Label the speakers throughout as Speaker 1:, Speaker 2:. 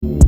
Speaker 1: Welcome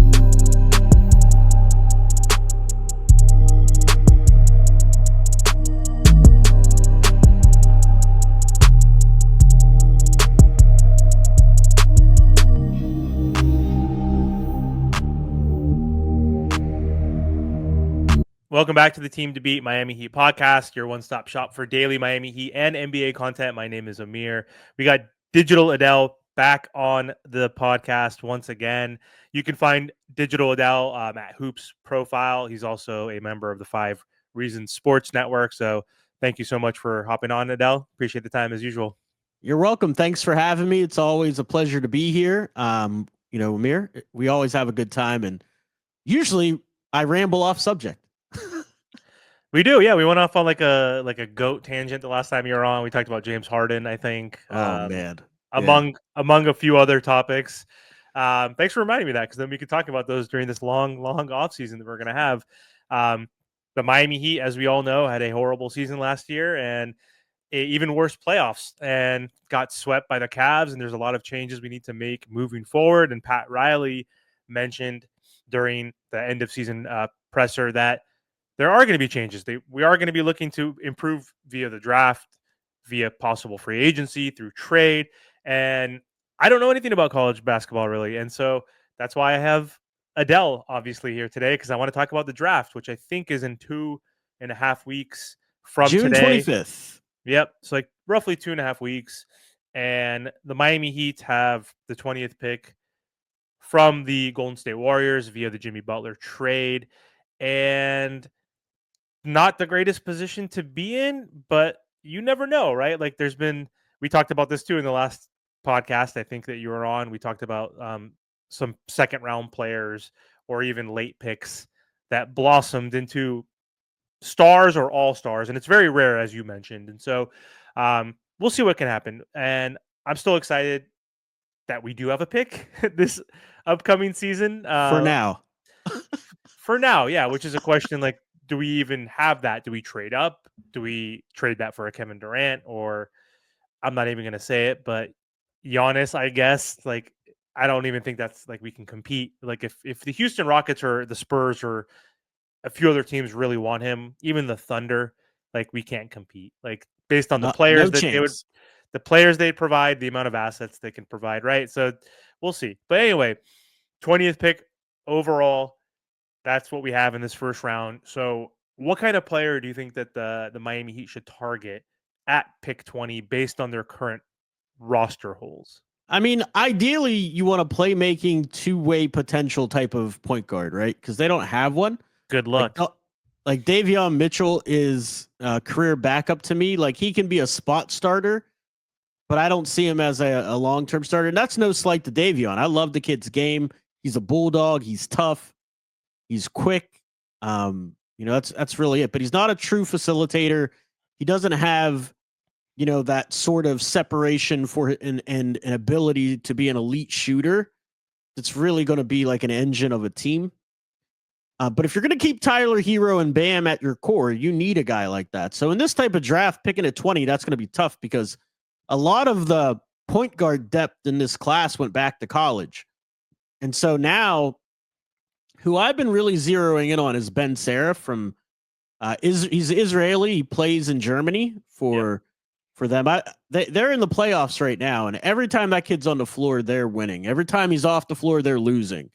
Speaker 1: back to the Team to Beat Miami Heat podcast, your one-stop shop for daily Miami Heat and NBA content. My name is Amir. We got Digital Adel back on the podcast once again. You can find Digital Adel at Hoops profile. He's also a member of the 5 Reasons Sports Network. So thank you so much for hopping on, Adel. Appreciate the time as usual.
Speaker 2: You're welcome. Thanks for having me. It's always a pleasure to be here. Amir, we always have a good time, and usually I ramble off subject.
Speaker 1: We do, yeah. We went off on like a goat tangent the last time you were on. We talked about James Harden, I think.
Speaker 2: Oh man,
Speaker 1: among a few other topics. Thanks for reminding me of that, because then we could talk about those during this long offseason that we're going to have. The Miami Heat, as we all know, had a horrible season last year and even worse playoffs, and got swept by the Cavs. And there's a lot of changes we need to make moving forward. And Pat Riley mentioned during the end of season presser that there are going to be changes. We are going to be looking to improve via the draft, via possible free agency, through trade. And I don't know anything about college basketball, really. And so that's why I have Adel, obviously, here today, because I want to talk about the draft, which I think is in 2.5 weeks from
Speaker 2: June
Speaker 1: today.
Speaker 2: 25th.
Speaker 1: Yep. So like roughly 2.5 weeks. And the Miami Heat have the 20th pick from the Golden State Warriors via the Jimmy Butler trade. And not the greatest position to be in, but you never know, right? Like we talked about this too in the last podcast, I think that you were on. We talked about some second round players or even late picks that blossomed into stars or all stars. And it's very rare, as you mentioned. And so we'll see what can happen. And I'm still excited that we do have a pick this upcoming season.
Speaker 2: For now.
Speaker 1: For now, yeah, which is a question like, do we even have that? Do we trade up? Do we trade that for a Kevin Durant? Or I'm not even going to say it, but Giannis, I guess. Like, I don't even think that's like we can compete. Like, if the Houston Rockets or the Spurs or a few other teams really want him, even the Thunder, like we can't compete. Like based on the players the players they provide, the amount of assets they can provide, right? So we'll see. But anyway, 20th pick overall. That's what we have in this first round. So what kind of player do you think that the Miami Heat should target at pick 20 based on their current roster holes?
Speaker 2: I mean, ideally, you want a playmaking, two-way potential type of point guard, right? Because they don't have one.
Speaker 1: Good luck.
Speaker 2: Like Davion Mitchell is a career backup to me. Like he can be a spot starter, but I don't see him as a long-term starter. And that's no slight to Davion. I love the kid's game. He's a bulldog. He's tough. He's quick. That's really it. But he's not a true facilitator. He doesn't have, that sort of separation for and an ability to be an elite shooter. It's really going to be like an engine of a team. But if you're going to keep Tyler Hero and Bam at your core, you need a guy like that. So in this type of draft, picking at 20, that's going to be tough because a lot of the point guard depth in this class went back to college. And so now, who I've been really zeroing in on is Ben Seraph from he's Israeli. He plays in Germany for them. They're in the playoffs right now, and every time that kid's on the floor, they're winning. Every time he's off the floor, they're losing.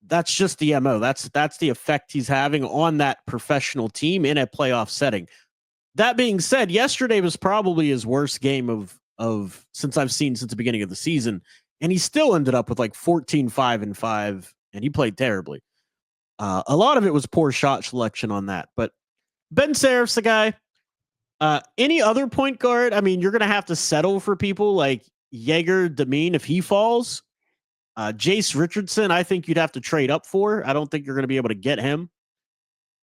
Speaker 2: That's just the MO. That's the effect he's having on that professional team in a playoff setting. That being said, yesterday was probably his worst game of since I've seen since the beginning of the season, and he still ended up with like 14, 5, and 5. And he played terribly. A lot of it was poor shot selection on that. But Ben Seraph's the guy. Any other point guard, I mean, you're going to have to settle for people like Jaeger Demeen if he falls. Jace Richardson, I think you'd have to trade up for. I don't think you're going to be able to get him.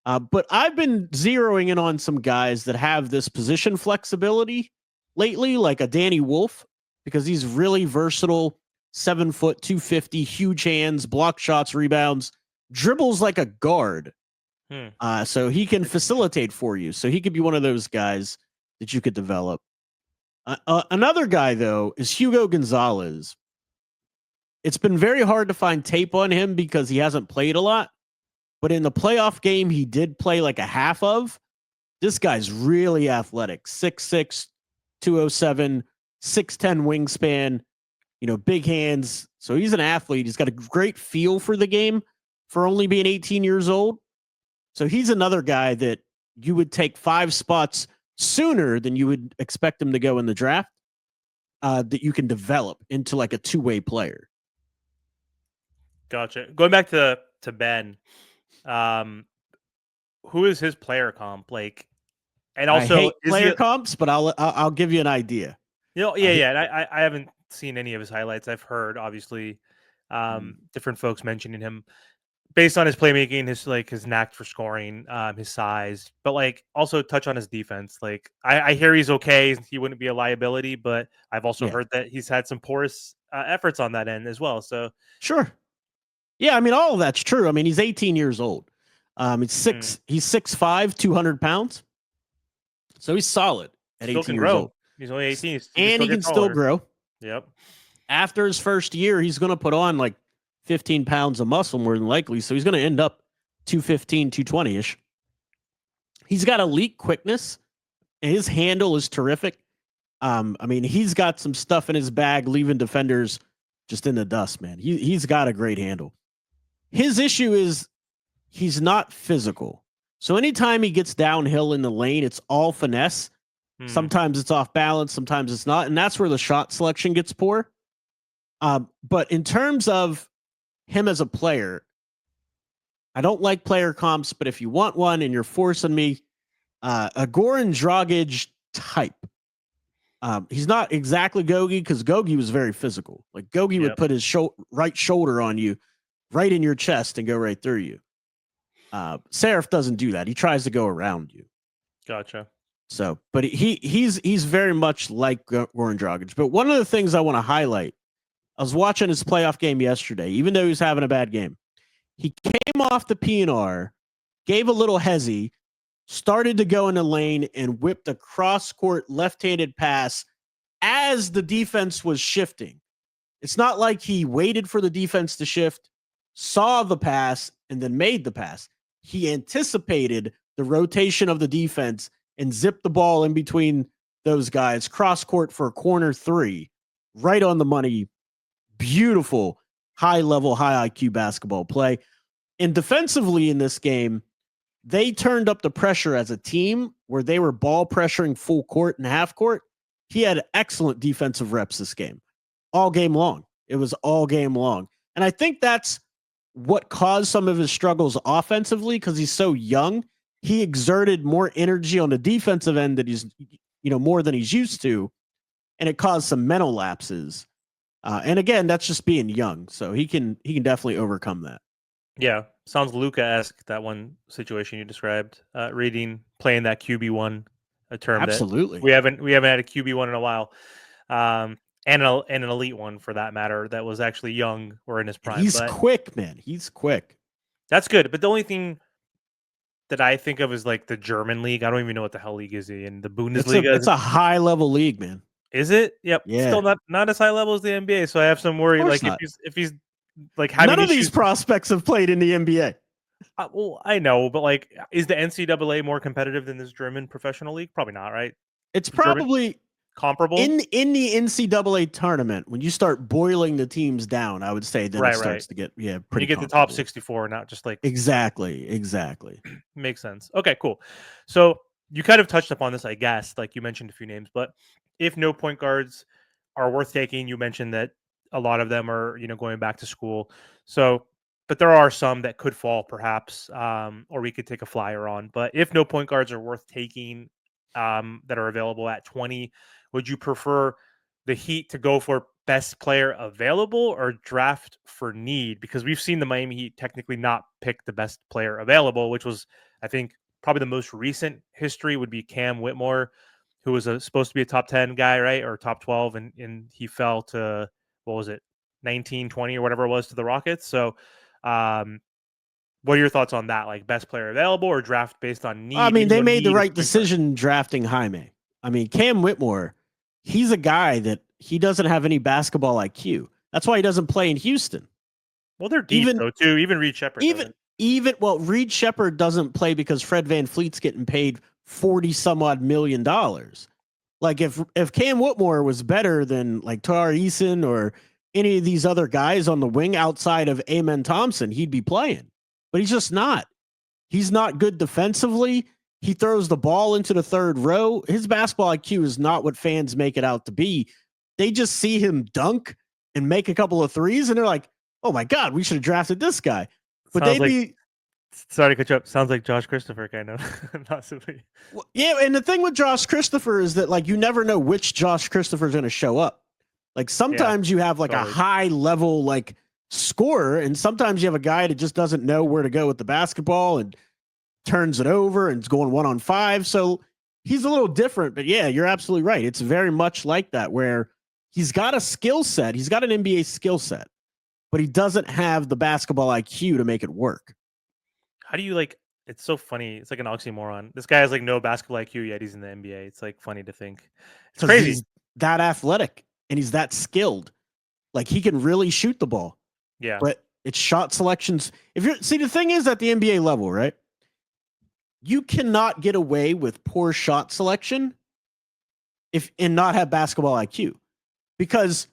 Speaker 2: But I've been zeroing in on some guys that have this position flexibility lately, like a Danny Wolf, because he's really versatile. 7 foot, 250, huge hands, block shots, rebounds, dribbles like a guard. So he can facilitate for you. So he could be one of those guys that you could develop. Another guy, though, is Hugo Gonzalez. It's been very hard to find tape on him because he hasn't played a lot. But in the playoff game, he did play like a half of. This guy's really athletic. 6'6, 207, 6'10 wingspan, big hands. So he's an athlete. He's got a great feel for the game for only being 18 years old. So he's another guy that you would take 5 spots sooner than you would expect him to go in the draft, that you can develop into like a two-way player.
Speaker 1: Gotcha. Going back to Ben, who is his player comp like? And
Speaker 2: I
Speaker 1: also,
Speaker 2: hate player comps, but I'll give you an idea.
Speaker 1: Yeah. And I haven't seen any of his highlights. I've heard obviously different folks mentioning him based on his playmaking, his knack for scoring, his size, but like also touch on his defense. Like I hear he's okay. He wouldn't be a liability, but I've also heard that he's had some porous efforts on that end as well. So
Speaker 2: sure. Yeah, I mean, all of that's true. I mean, he's 18 years old. He's 6'5", 200 pounds. So he's solid at 18 years old.
Speaker 1: He's only 18.
Speaker 2: And he can still grow.
Speaker 1: Yep.
Speaker 2: After his first year, he's going to put on like 15 pounds of muscle more than likely. So he's going to end up 215, 220-ish. He's got elite quickness. And his handle is terrific. I mean, he's got some stuff in his bag, leaving defenders just in the dust, man. He's got a great handle. His issue is he's not physical. So anytime he gets downhill in the lane, it's all finesse. Sometimes it's off balance, sometimes it's not. And that's where the shot selection gets poor. But in terms of him as a player, I don't like player comps, but if you want one and you're forcing me, a Goran Dragic type. He's not exactly Gogi because Gogi was very physical. Like Gogi would put his right shoulder on you, right in your chest, and go right through you. Serif doesn't do that. He tries to go around you.
Speaker 1: Gotcha.
Speaker 2: So, but he's very much like Goran Dragic. But one of the things I want to highlight, I was watching his playoff game yesterday, even though he was having a bad game. He came off the PNR, gave a little hezzy, started to go in the lane, and whipped a cross-court left-handed pass as the defense was shifting. It's not like he waited for the defense to shift, saw the pass, and then made the pass. He anticipated the rotation of the defense and zipped the ball in between those guys, cross-court for a corner 3, right on the money. Beautiful, high-level, high IQ basketball play. And defensively in this game, they turned up the pressure as a team where they were ball pressuring full court and half court. He had excellent defensive reps this game, all game long. It was all game long. And I think that's what caused some of his struggles offensively because he's so young. He exerted more energy on the defensive end that he's, more than he's used to. And it caused some mental lapses. And again, that's just being young. So he can definitely overcome that.
Speaker 1: Yeah. Sounds Luka-esque, that one situation you described. Playing that QB1, a term
Speaker 2: absolutely
Speaker 1: that we haven't had a QB1 in a while. And an elite one for that matter that was actually young or in his prime.
Speaker 2: He's quick, man. He's quick.
Speaker 1: That's good. But the only thing that I think of is like the German league. I don't even know what the hell league is he in. The Bundesliga.
Speaker 2: It's a high level league, man.
Speaker 1: Is it? Yep.
Speaker 2: Yeah.
Speaker 1: Still not as high level as the NBA. So I have some worry. Like if he's like
Speaker 2: none of these prospects have played in the NBA.
Speaker 1: Well, I know, but like, is the NCAA more competitive than this German professional league? Probably not, right?
Speaker 2: It's probably
Speaker 1: comparable
Speaker 2: in the NCAA tournament. When you start boiling the teams down, I would say then it starts to get pretty.
Speaker 1: You get the top 64, not just like
Speaker 2: exactly.
Speaker 1: Makes sense. Okay, cool. So you kind of touched upon this, I guess. Like you mentioned a few names, but if no point guards are worth taking, you mentioned that a lot of them are going back to school. So. But there are some that could fall, perhaps, or we could take a flyer on. But if no point guards are worth taking that are available at 20, would you prefer the Heat to go for best player available or draft for need? Because we've seen the Miami Heat technically not pick the best player available, which was, I think, probably the most recent history would be Cam Whitmore, who was supposed to be a top 10 guy, right? Or top 12, and he fell to, 19, 20 or whatever it was to the Rockets. So, what are your thoughts on that? Like best player available or draft based on need?
Speaker 2: I mean, they made the right decision drafting Jaime. I mean, Cam Whitmore, he's a guy that he doesn't have any basketball IQ. That's why he doesn't play in Houston.
Speaker 1: Well, they're deep
Speaker 2: Even
Speaker 1: though too. Even Reed Shepard
Speaker 2: even
Speaker 1: doesn't.
Speaker 2: well, Reed Shepard doesn't play because Fred VanVleet's getting paid 40 some odd $1 million. Like if Cam Whitmore was better than like Tar Eason or any of these other guys on the wing outside of Amen Thompson, he'd be playing. But he's just not. He's not good defensively. He throws the ball into the third row. His basketball IQ is not what fans make it out to be. They just see him dunk and make a couple of threes, and they're like, "Oh my God, we should have drafted this guy." But
Speaker 1: Sounds
Speaker 2: they'd
Speaker 1: like
Speaker 2: be
Speaker 1: sorry to cut you up. Sounds like Josh Christopher kind of possibly.
Speaker 2: yeah. And the thing with Josh Christopher is that like you never know which Josh Christopher is going to show up. Like sometimes you have like
Speaker 1: totally.
Speaker 2: a high level like scorer, and sometimes you have a guy that just doesn't know where to go with the basketball and turns it over and is going 1-on-5. So he's a little different, but yeah, you're absolutely right. It's very much like that where he's got a skill set. He's got an NBA skill set, but he doesn't have the basketball IQ to make it work.
Speaker 1: How do you like? It's so funny. It's like an oxymoron. This guy has like no basketball IQ yet. He's in the NBA. It's like funny to think. It's
Speaker 2: Because
Speaker 1: crazy.
Speaker 2: he's that athletic and he's that skilled. Like he can really shoot the ball.
Speaker 1: Yeah.
Speaker 2: But it's shot selections. If you're see, the thing is at the NBA level, right? You cannot get away with poor shot selection if and not have basketball IQ. Because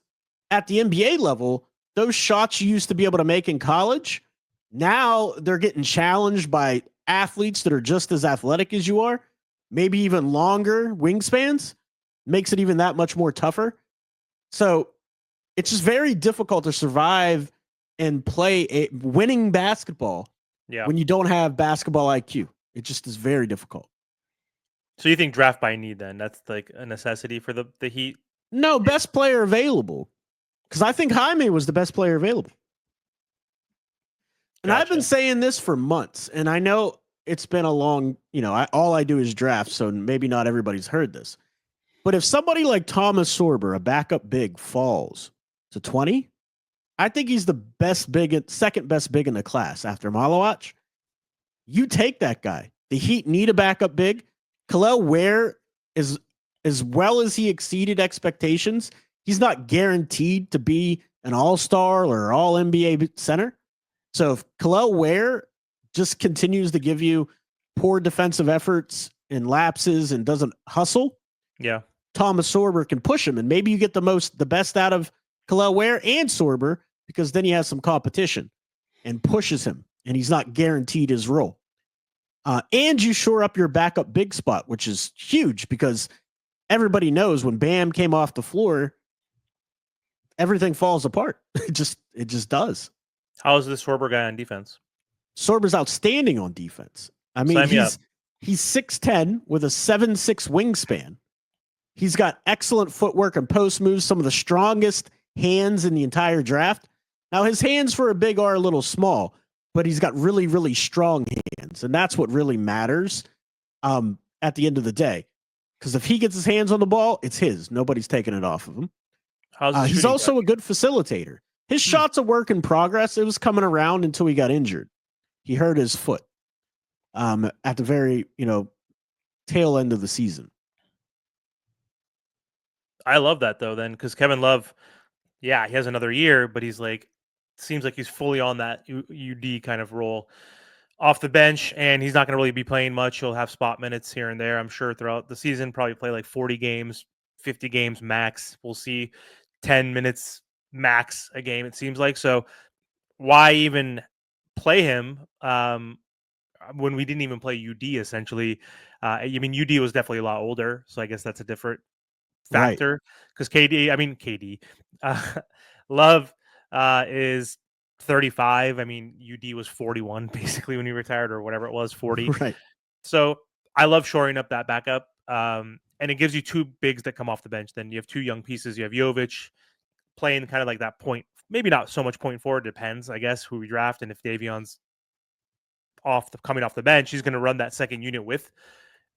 Speaker 2: at the NBA level, those shots you used to be able to make in college, now they're getting challenged by athletes that are just as athletic as you are, maybe even longer wingspans, makes it even that much more tougher. So it's just very difficult to survive and play a winning basketball when you don't have basketball IQ. It just is very difficult.
Speaker 1: So you think draft by need then? That's like a necessity for the Heat?
Speaker 2: No, best player available. Because I think Jaime was the best player available. And I've been saying this for months, and I know it's been a long, all I do is draft, so maybe not everybody's heard this. But if somebody like Thomas Sorber, a backup big, falls to 20, I think he's the best big, second best big in the class after Malawach. You take that guy. The Heat need a backup big. Kel'el Ware is, as well as he exceeded expectations, he's not guaranteed to be an all-star or all-NBA center. So if Kel'el Ware just continues to give you poor defensive efforts and lapses and doesn't hustle, Thomas Sorber can push him. And maybe you get the best out of Kel'el Ware and Sorber because then he has some competition and pushes him, and he's not guaranteed his role. And you shore up your backup big spot, which is huge because everybody knows when Bam came off the floor, everything falls apart. It just does.
Speaker 1: How is this Sorber guy on defense?
Speaker 2: Sorber's outstanding on defense. I mean, he's 6'10" with a 7'6" wingspan. He's got excellent footwork and post moves, some of the strongest hands in the entire draft. Now, his hands for a big are a little small, but he's got really, really strong hands. And that's what really matters at the end of the day. Because if he gets his hands on the ball, it's his. Nobody's taking it off of him. He's also a good facilitator. His shot's a work in progress. It was coming around until he got injured. He hurt his foot at the very, tail end of the season.
Speaker 1: I love that, though, then, because Kevin Love, he has another year, but he's like, seems like he's fully on that UD kind of role off the bench, and he's not going to really be playing much. He'll have spot minutes here and there, I'm sure, throughout the season, probably play like 40 games, 50 games max. We'll see 10 minutes max a game, it seems like. So why even play him when we didn't even play UD, essentially? I mean, UD was definitely a lot older, so I guess that's a different factor because KD, Love is 35. I mean, UD was 41 basically when he retired or whatever it was, 40.
Speaker 2: Right.
Speaker 1: So I love shoring up that backup. And it gives you two bigs that come off the bench. Then you have two young pieces. You have Jovic playing kind of like that point, maybe not so much point forward. Depends, I guess, who we draft. And if Davion's coming off the bench, he's going to run that second unit with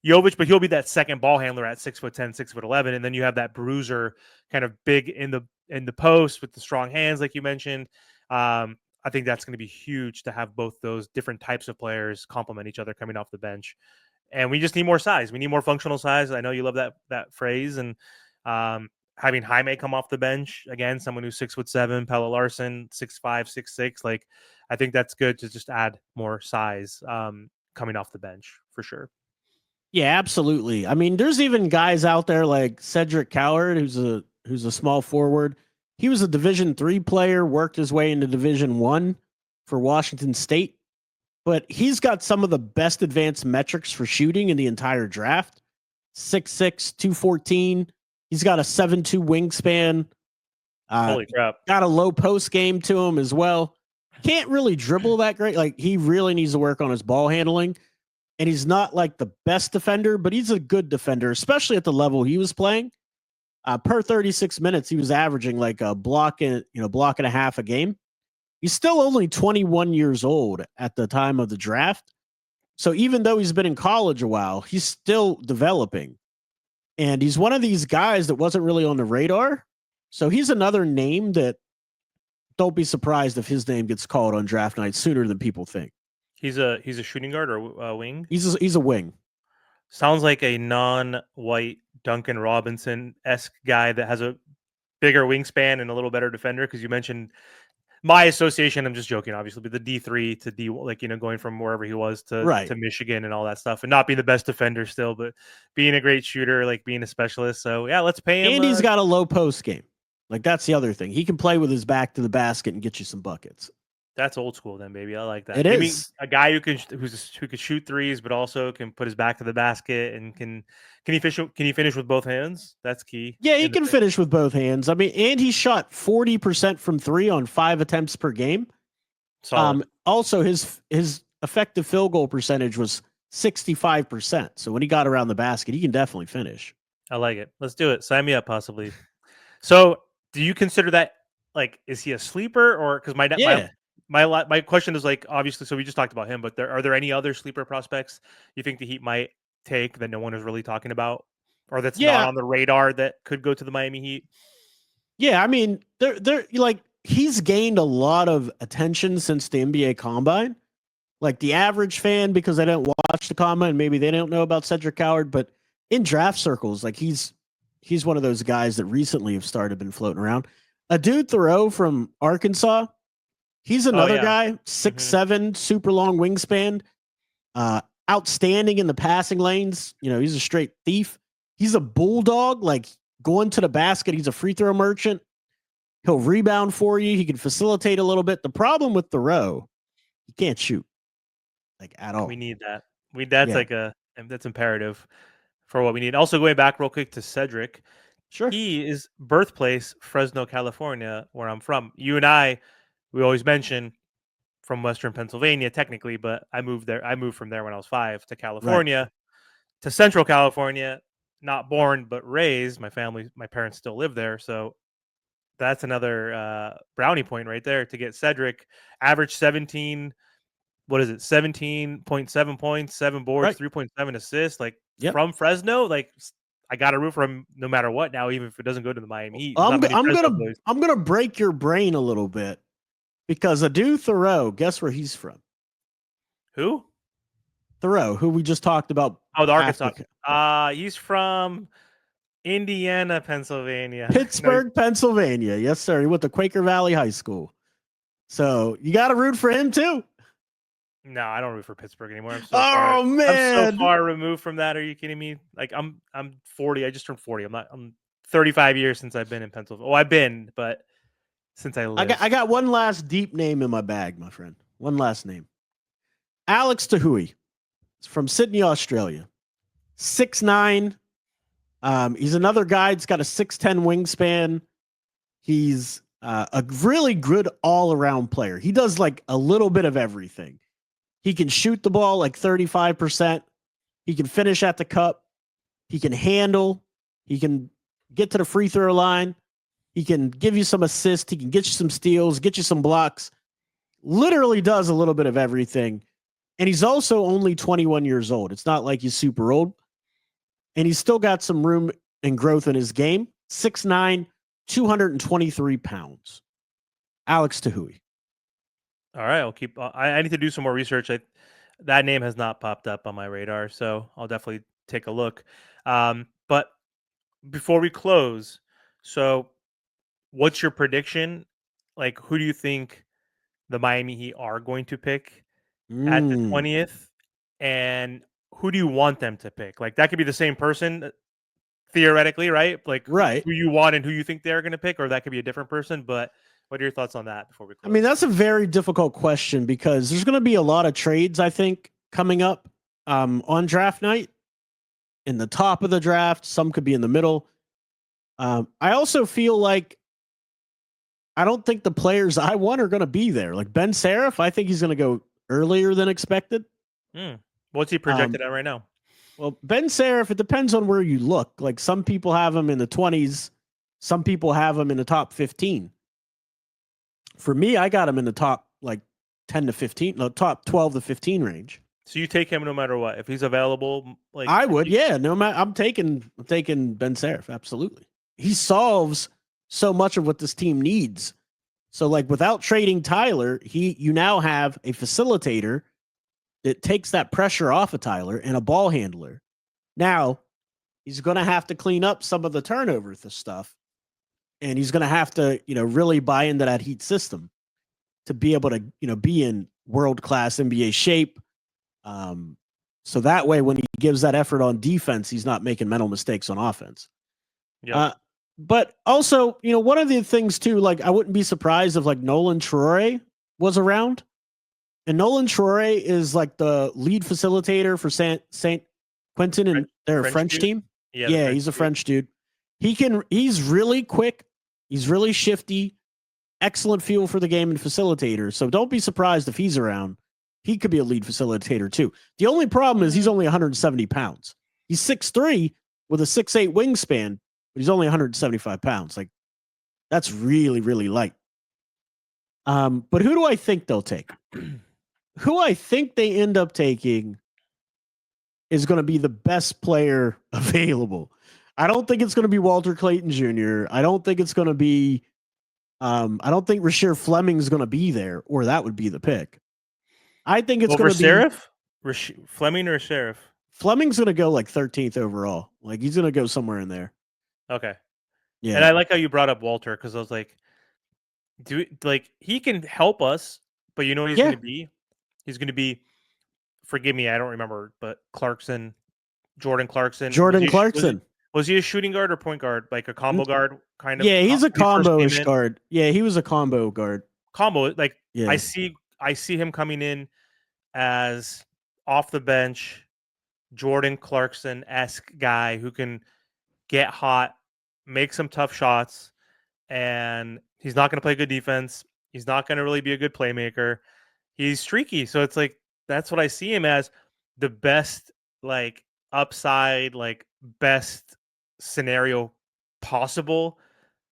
Speaker 1: Jovic, but he'll be that second ball handler at 6'10", 6'11", and then you have that bruiser kind of big in the post with the strong hands, like you mentioned. I think that's going to be huge to have both those different types of players complement each other coming off the bench. And we just need more size. We need more functional size. I know you love that phrase, and having Jaime come off the bench again, someone who's 6'7", Pella Larson 6'5", 6'6", like I think that's good to just add more size coming off the bench for sure.
Speaker 2: Yeah, absolutely. I mean, there's even guys out there like Cedric Coward, who's a small forward. He was a Division 3 player, worked his way into Division 1 for Washington State, but he's got some of the best advanced metrics for shooting in the entire draft. 6'6", 214. He's got a 7'2" wingspan.
Speaker 1: Holy crap.
Speaker 2: Got a low post game to him as well. Can't really dribble that great. Like, he really needs to work on his ball handling. And he's not like the best defender, but he's a good defender, especially at the level he was playing. Per 36 minutes, he was averaging like a block and a half a game. He's still only 21 years old at the time of the draft. So even though he's been in college a while, he's still developing. And he's one of these guys that wasn't really on the radar. So he's another name that don't be surprised if his name gets called on draft night sooner than people think.
Speaker 1: He's a shooting guard or a wing?
Speaker 2: He's a wing.
Speaker 1: Sounds like a non-white Duncan Robinson-esque guy that has a bigger wingspan and a little better defender, because you mentioned my association, I'm just joking, obviously, but the D3 to D, like, going from wherever he was
Speaker 2: Right.
Speaker 1: to Michigan and all that stuff, and not being the best defender still, but being a great shooter, like being a specialist. So yeah, let's pay him.
Speaker 2: And he's got a low post game. Like, that's the other thing. He can play with his back to the basket and get you some buckets.
Speaker 1: That's old school, then, baby. I like that.
Speaker 2: It is
Speaker 1: a guy who can shoot threes, but also can put his back to the basket and can he finish with both hands? That's key.
Speaker 2: Yeah, he can finish with both hands. I mean, and he shot 40% from 3 on 5 attempts per game. Also, his effective field goal percentage was 65%. So when he got around the basket, he can definitely finish.
Speaker 1: I like it. Let's do it. Sign me up, possibly. So, do you consider that, like, is he a sleeper, or because my question is, like, obviously, so we just talked about him, but are there any other sleeper prospects you think the Heat might take that no one is really talking about, or that's not on the radar that could go to the Miami Heat?
Speaker 2: Yeah, I mean, they're like, he's gained a lot of attention since the NBA Combine. Like, the average fan, because they don't watch the Combine, maybe they don't know about Cedric Coward, but in draft circles, like, he's one of those guys that recently have been floating around. Adel Thoreau from Arkansas, he's another guy, 6'7", super long wingspan, outstanding in the passing lanes. He's a straight thief. He's a bulldog, like, going to the basket. He's a free throw merchant. He'll rebound for you. He can facilitate a little bit. The problem with Thoreau, he can't shoot, like, at all.
Speaker 1: We need that. That's imperative for what we need. Also, going back real quick to Cedric,
Speaker 2: sure,
Speaker 1: he is birthplace Fresno, California, where I'm from. You and I, we always mention from Western Pennsylvania, technically, but I moved there. I moved from there when I was 5 to California, to Central California. Not born but raised. My parents still live there, so that's another brownie point right there to get Cedric. Average 17. What is it? 17.7 points, 7 boards, 3.7 assists. Like, from Fresno, like, I got to root for him no matter what now, even if it doesn't go to the Miami Heat.
Speaker 2: I'm gonna break your brain a little bit, because Adel Thoreau, guess where he's from?
Speaker 1: Who?
Speaker 2: Thoreau, who we just talked about.
Speaker 1: Oh, the Arkansas. He's from Indiana, Pennsylvania.
Speaker 2: Pittsburgh, Pennsylvania. Yes, sir. He went to Quaker Valley High School. So you got to root for him too.
Speaker 1: No, I don't root for Pittsburgh anymore.
Speaker 2: Man,
Speaker 1: I'm so far removed from that. Are you kidding me? Like, I'm 40. I just turned 40. I'm 35 years since I've been in Pennsylvania. Oh, I've been, but since I lived.
Speaker 2: I got one last deep name in my bag, my friend. One last name. Alex Tahui. He's from Sydney, Australia. 6'9". He's another guy that's got a 6'10" wingspan. He's a really good all-around player. He does, like, a little bit of everything. He can shoot the ball like 35%. He can finish at the cup. He can handle. He can get to the free throw line. He can give you some assists. He can get you some steals, get you some blocks. Literally does a little bit of everything. And he's also only 21 years old. It's not like he's super old. And he's still got some room and growth in his game. 6'9", 223 pounds. Alex Tahui.
Speaker 1: All right, I'll keep. I need to do some more research. That name has not popped up on my radar, so I'll definitely take a look. But before we close, So, what's your prediction? Like, who do you think the Miami Heat are going to pick at the
Speaker 2: Mm,
Speaker 1: 20th? And who do you want them to pick? Like, that could be the same person theoretically, right? Like,
Speaker 2: right.
Speaker 1: who you want and who you think they're going to pick, or that could be a different person. But what are your thoughts on that before we
Speaker 2: I mean,
Speaker 1: close?
Speaker 2: that's a very difficult question because there's going to be a lot of trades, I think, coming up on draft night. In the top of the draft, some could be in the middle. I also feel like I don't think the players I want are going to be there. Like Ben Seraph, I think he's going to go earlier than expected.
Speaker 1: Hmm. What's he
Speaker 2: Um,
Speaker 1: projected at right now?
Speaker 2: well, Ben Seraph, it depends on where you look. Like some people have him in the 20s, some people have him in the top 15. For me, I got him in the top like 10 to 15, no, top 12 to 15 range.
Speaker 1: So you take him no matter what if he's available. Like,
Speaker 2: I would, yeah. No matter, I'm taking Ben Seraph. Absolutely, he solves so much of what this team needs. So, like, without trading Tyler, you now have a facilitator that takes that pressure off of Tyler and a ball handler. Now he's going to have to clean up some of the turnover stuff, and he's going to have to, really buy into that Heat system to be able to, be in world class NBA shape. So that way, when he gives that effort on defense, he's not making mental mistakes on offense.
Speaker 1: yep.
Speaker 2: But also, one of the things too, like I wouldn't be surprised if like Nolan Troy was around. And Nolan Troy is like the lead facilitator for Saint Quentin and their
Speaker 1: French
Speaker 2: French
Speaker 1: dude.
Speaker 2: team.
Speaker 1: Yeah, the
Speaker 2: Yeah,
Speaker 1: French
Speaker 2: he's a
Speaker 1: dude.
Speaker 2: French dude. He's really quick. He's really shifty. Excellent feel for the game and facilitator. So don't be surprised if he's around. He could be a lead facilitator too. The only problem is he's only 170 pounds. He's 6'3 with a 6'8 wingspan, but he's only 175 pounds. Like, that's really, really light. But who do I think they'll take? Who I think they end up taking is going to be the best player available. I don't think it's going to be Walter Clayton Jr. I don't think it's going to be. I don't think Rasheer Fleming's going to be there, or that would be the pick. I think it's
Speaker 1: Over
Speaker 2: going to be
Speaker 1: Seraph, Fleming or Sheriff?
Speaker 2: Fleming's going to go like 13th overall. Like he's going to go somewhere in there.
Speaker 1: Okay. And
Speaker 2: Yeah.
Speaker 1: I like how you brought up Walter because I was like, he can help us, but you know what he's going
Speaker 2: Yeah.
Speaker 1: to be? He's going to be. Forgive me, I don't remember, but Jordan Clarkson,
Speaker 2: Jordan Clarkson.
Speaker 1: was he a shooting guard or point guard, like a combo guard kind of?
Speaker 2: Yeah, he's a
Speaker 1: When he first came
Speaker 2: combo-ish
Speaker 1: in,
Speaker 2: guard. Yeah, he was a combo guard.
Speaker 1: combo. Like
Speaker 2: Yeah.
Speaker 1: I see him coming in as off the bench, Jordan Clarkson esque guy who can get hot, make some tough shots, and he's not going to play good defense. He's not going to really be a good playmaker. He's streaky, so it's like that's what I see him as, the best like upside, like best scenario possible.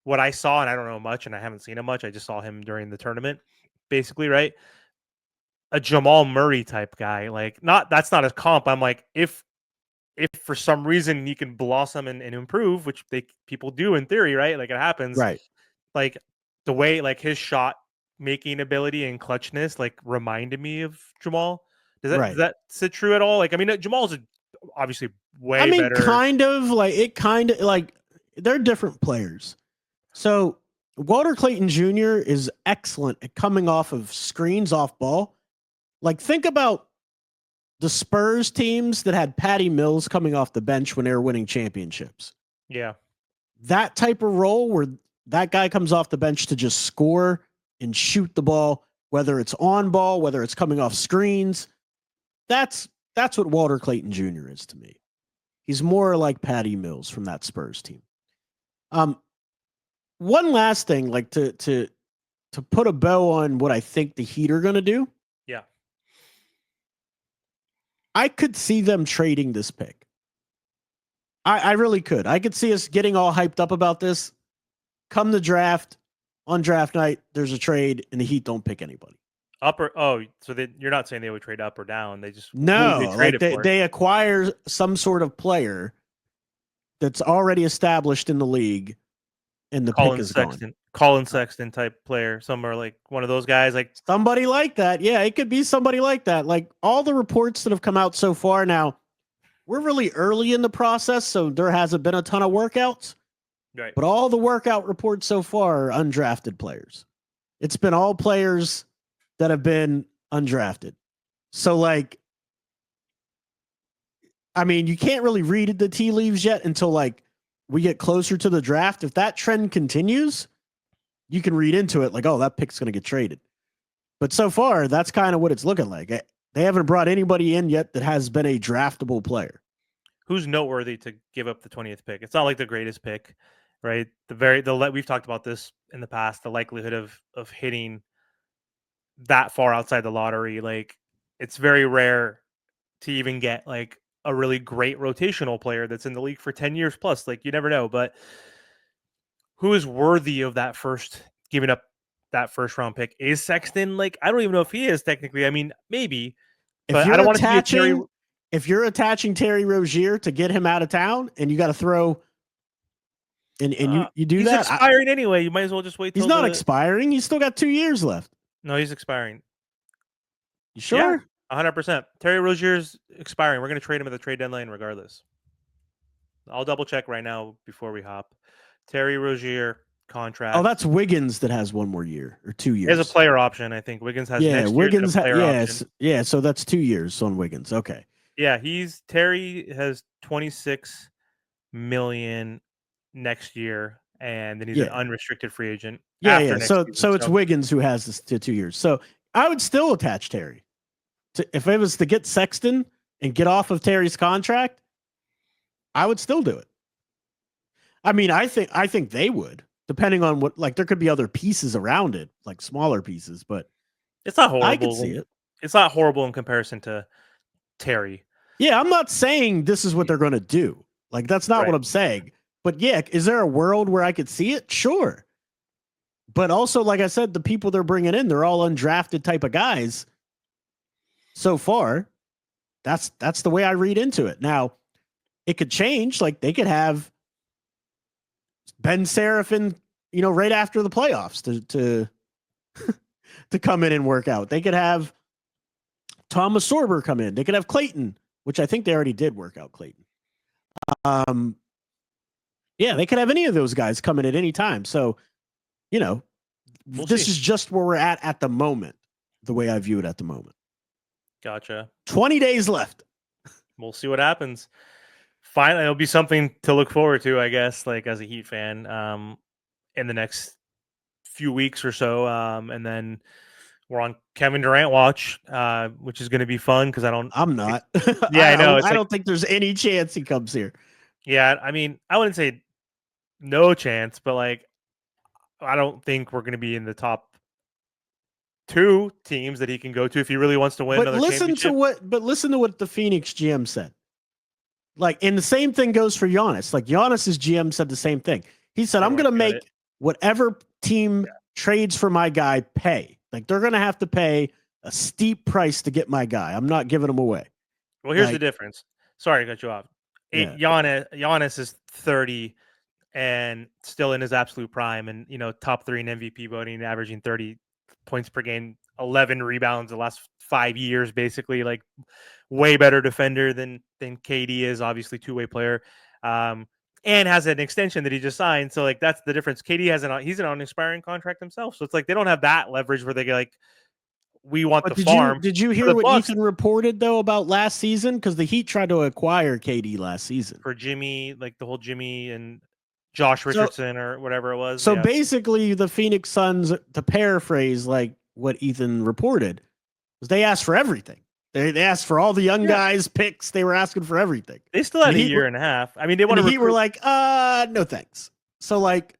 Speaker 1: What I saw, and I don't know much, and I haven't seen him much. I just saw him during the tournament, basically, right? A Jamal Murray type guy. Like, not that's not a comp. I'm like, if for some reason he can blossom and improve, which people do in theory, right? Like it happens.
Speaker 2: Right.
Speaker 1: Like the way like his shot making ability and clutchness like reminded me of Jamal. Does
Speaker 2: Right.
Speaker 1: that sit true at all? Like I mean, Jamal's obviously
Speaker 2: I
Speaker 1: way
Speaker 2: mean,
Speaker 1: better.
Speaker 2: kind of like they're different players. So Walter Clayton Jr. is excellent at coming off of screens off ball. Like, think about the Spurs teams that had Patty Mills coming off the bench when they were winning championships.
Speaker 1: Yeah,
Speaker 2: That type of role where that guy comes off the bench to just score and shoot the ball, whether it's on ball, whether it's coming off screens. That's what Walter Clayton Jr. is to me. He's more like Patty Mills from that Spurs team. One last thing, like to put a bow on what I think the Heat are going to do.
Speaker 1: yeah.
Speaker 2: I could see them trading this pick. I really could. I could see us getting all hyped up about this. Come the draft, on draft night, there's a trade, and the Heat don't pick anybody.
Speaker 1: So you're not saying they would trade up or down? They just who would they
Speaker 2: No,
Speaker 1: trade
Speaker 2: like
Speaker 1: it for?
Speaker 2: they acquire some sort of player that's already established in the league, and the pick is gone.
Speaker 1: Colin Sexton type player, somewhere like one of those guys. Like
Speaker 2: Somebody like that. Yeah, it could be somebody like that. Like all the reports that have come out so far now, we're really early in the process, so there hasn't been a ton of workouts.
Speaker 1: Right.
Speaker 2: But all the workout reports so far are undrafted players. It's been all players that have been undrafted. So, like, I mean, you can't really read the tea leaves yet until like we get closer to the draft. If that trend continues, you can read into it like, oh, that pick's going to get traded. But so far, that's kind of what it's looking like. They haven't brought anybody in yet that has been a draftable player.
Speaker 1: Who's noteworthy to give up the 20th pick? It's not like the greatest pick, right? We've talked about this in the past. The likelihood of hitting that far outside the lottery, like it's very rare to even get like a really great rotational player that's in the league for 10 years plus. Like you never know, but who is worthy of that first giving up that first round pick? Is Sexton? Like I don't even know if he is technically. I mean, maybe,
Speaker 2: If
Speaker 1: but I
Speaker 2: you're
Speaker 1: don't want it to be a Terry.
Speaker 2: attaching Terry Rozier to get him out of town, and you got to throw, and you do
Speaker 1: He's
Speaker 2: that,
Speaker 1: expiring anyway. You might as well just wait till
Speaker 2: he's not expiring. He's still got 2 years left.
Speaker 1: No, he's expiring.
Speaker 2: You
Speaker 1: Yeah,
Speaker 2: sure?
Speaker 1: 100%. Terry Rozier's expiring. We're going to trade him at the trade deadline regardless. I'll double check right now before we hop. Terry Rozier contract.
Speaker 2: Oh, that's Wiggins that has 1 more year or 2 years.
Speaker 1: There's a player option. I think Wiggins has next
Speaker 2: Wiggins
Speaker 1: year.
Speaker 2: Yes, yeah. So that's 2 years on Wiggins. Okay.
Speaker 1: Yeah, Terry has 26 million next year, and then he's an unrestricted free agent.
Speaker 2: Yeah. So it's Wiggins who has this to 2 years. So I would still attach Terry. If it was to get Sexton and get off of Terry's contract, I would still do it. I mean, I think they would, depending on what, like, there could be other pieces around it, like smaller pieces, but
Speaker 1: it's not horrible.
Speaker 2: I could see it.
Speaker 1: It's not horrible in comparison to Terry.
Speaker 2: Yeah, I'm not saying this is what they're going to do. Like, that's not what I'm saying. But yeah, is there a world where I could see it? Sure. But also, like I said, the people they're bringing in, they're all undrafted type of guys. So far, that's the way I read into it. Now, it could change. Like, they could have Ben Seraphin, right after the playoffs to come in and work out. They could have Thomas Sorber come in. They could have Clayton, which I think they already did work out Clayton. Yeah, they could have any of those guys come in at any time. So, this is just where we're at the moment, the way I view it at the moment.
Speaker 1: Gotcha.
Speaker 2: 20 days left.
Speaker 1: We'll see what happens. Finally, it'll be something to look forward to, I guess, like as a Heat fan, in the next few weeks or so. And then we're on Kevin Durant watch, which is going to be fun because
Speaker 2: I'm not.
Speaker 1: Yeah, I know.
Speaker 2: I don't think there's any chance he comes here.
Speaker 1: Yeah, I mean, I wouldn't say no chance, but like, I don't think we're going to be in the top 2 teams that he can go to if he really wants to win another championship.
Speaker 2: Listen to what the Phoenix GM said. Like, and the same thing goes for Giannis. Like, Giannis's GM said the same thing. He said, I'm going to make whatever team trades for my guy pay. Like, they're going to have to pay a steep price to get my guy. I'm not giving him away.
Speaker 1: Well, here's the difference. Sorry to cut you off. Giannis is 30 and still in his absolute prime, and top 3 in MVP voting, averaging 30 points per game, 11 rebounds the last 5 years, basically. Like, way better defender than KD is, obviously 2-way player, and has an extension that he just signed. So like, that's the difference. KD he's an unexpiring contract himself, so it's like they don't have that leverage where they get like, we want the farm.
Speaker 2: Did you hear what Ethan reported though about last season? Because the Heat tried to acquire KD last season
Speaker 1: for Jimmy, like the whole Jimmy and Josh Richardson or whatever it was.
Speaker 2: So basically, the Phoenix Suns, to paraphrase like what Ethan reported, was they asked for everything. They asked for all the young guys' picks. They were asking for everything.
Speaker 1: They still had a year and a half. I mean, they want to.
Speaker 2: The Heat were like, no thanks. So like,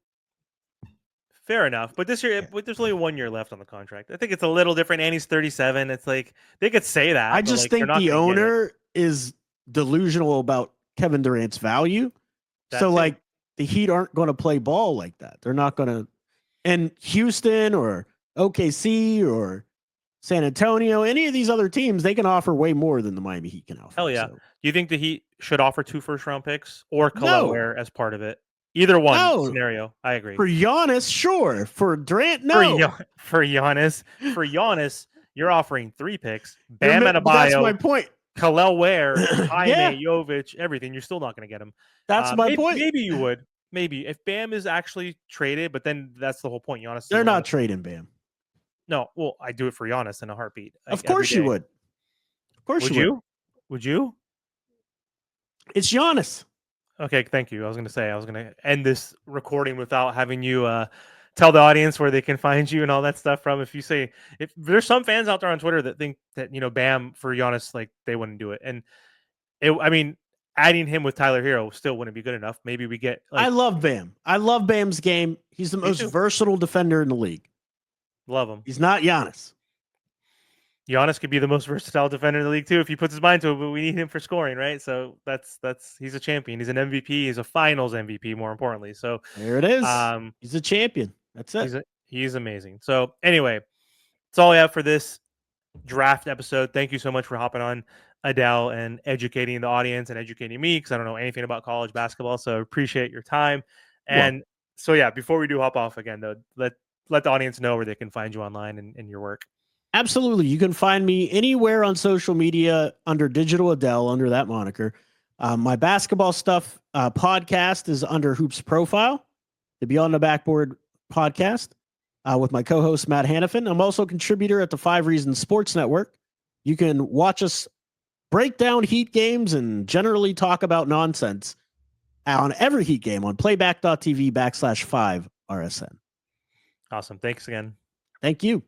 Speaker 1: fair enough. But this year, there's only 1 year left on the contract. I think it's a little different. And he's 37. It's like they could say that.
Speaker 2: I just think the owner is delusional about Kevin Durant's value. Like, the Heat aren't going to play ball like that. They're not going to. And Houston or OKC or San Antonio, any of these other teams, they can offer way more than the Miami Heat can offer.
Speaker 1: Hell yeah. Do you think the Heat should offer 2 first-round picks or Kalaware as part of it? Either one scenario. I agree.
Speaker 2: For Giannis, sure. For Durant, no.
Speaker 1: For Giannis, you're offering 3 picks. Bam Adebayo.
Speaker 2: That's my point.
Speaker 1: Kalaware, Jaime, Jovic, everything. You're still not going to get him.
Speaker 2: That's my point.
Speaker 1: Maybe you would. maybe if Bam is actually traded, but then that's the whole point. Giannis
Speaker 2: They're
Speaker 1: doesn't want
Speaker 2: not
Speaker 1: to.
Speaker 2: trading Bam.
Speaker 1: No, well, I do it for Giannis in a heartbeat,
Speaker 2: Of
Speaker 1: like every
Speaker 2: course you
Speaker 1: day.
Speaker 2: would. Of course
Speaker 1: Would
Speaker 2: you would.
Speaker 1: you? Would you?
Speaker 2: It's Giannis.
Speaker 1: Okay, thank you. I was going to say I was going to end this recording without having you tell the audience where they can find you and all that stuff from. If you say if there's some fans out there on Twitter that think that Bam for Giannis, like they wouldn't do it, and I mean, adding him with Tyler Hero still wouldn't be good enough. Maybe we get
Speaker 2: I
Speaker 1: like
Speaker 2: love Bam. I love Bam's game. He's the
Speaker 1: me
Speaker 2: most
Speaker 1: too.
Speaker 2: versatile defender in the league.
Speaker 1: Love him.
Speaker 2: He's not Giannis.
Speaker 1: Giannis could be the most versatile defender in the league too if he puts his mind to it. But we need him for scoring, right? So that's he's a champion. He's an MVP. He's a Finals MVP, more importantly. So
Speaker 2: There it is.
Speaker 1: um,
Speaker 2: He's a champion. That's it.
Speaker 1: he's amazing. So anyway, that's all I have for this draft episode. Thank you so much for hopping on, Adel, and educating the audience and educating me because I don't know anything about college basketball. So appreciate your time. And so yeah, before we do hop off again, though, let the audience know where they can find you online and your work.
Speaker 2: Absolutely. You can find me anywhere on social media under Digital Adele, under that moniker. My basketball stuff podcast is under Hoops Profile, the Beyond the Backboard podcast with my co-host, Matt Hannafin. I'm also a contributor at the 5 Reasons Sports Network. You can watch us break down Heat games and generally talk about nonsense on every Heat game on playback.tv/5RSN.
Speaker 1: Awesome. Thanks again.
Speaker 2: Thank you.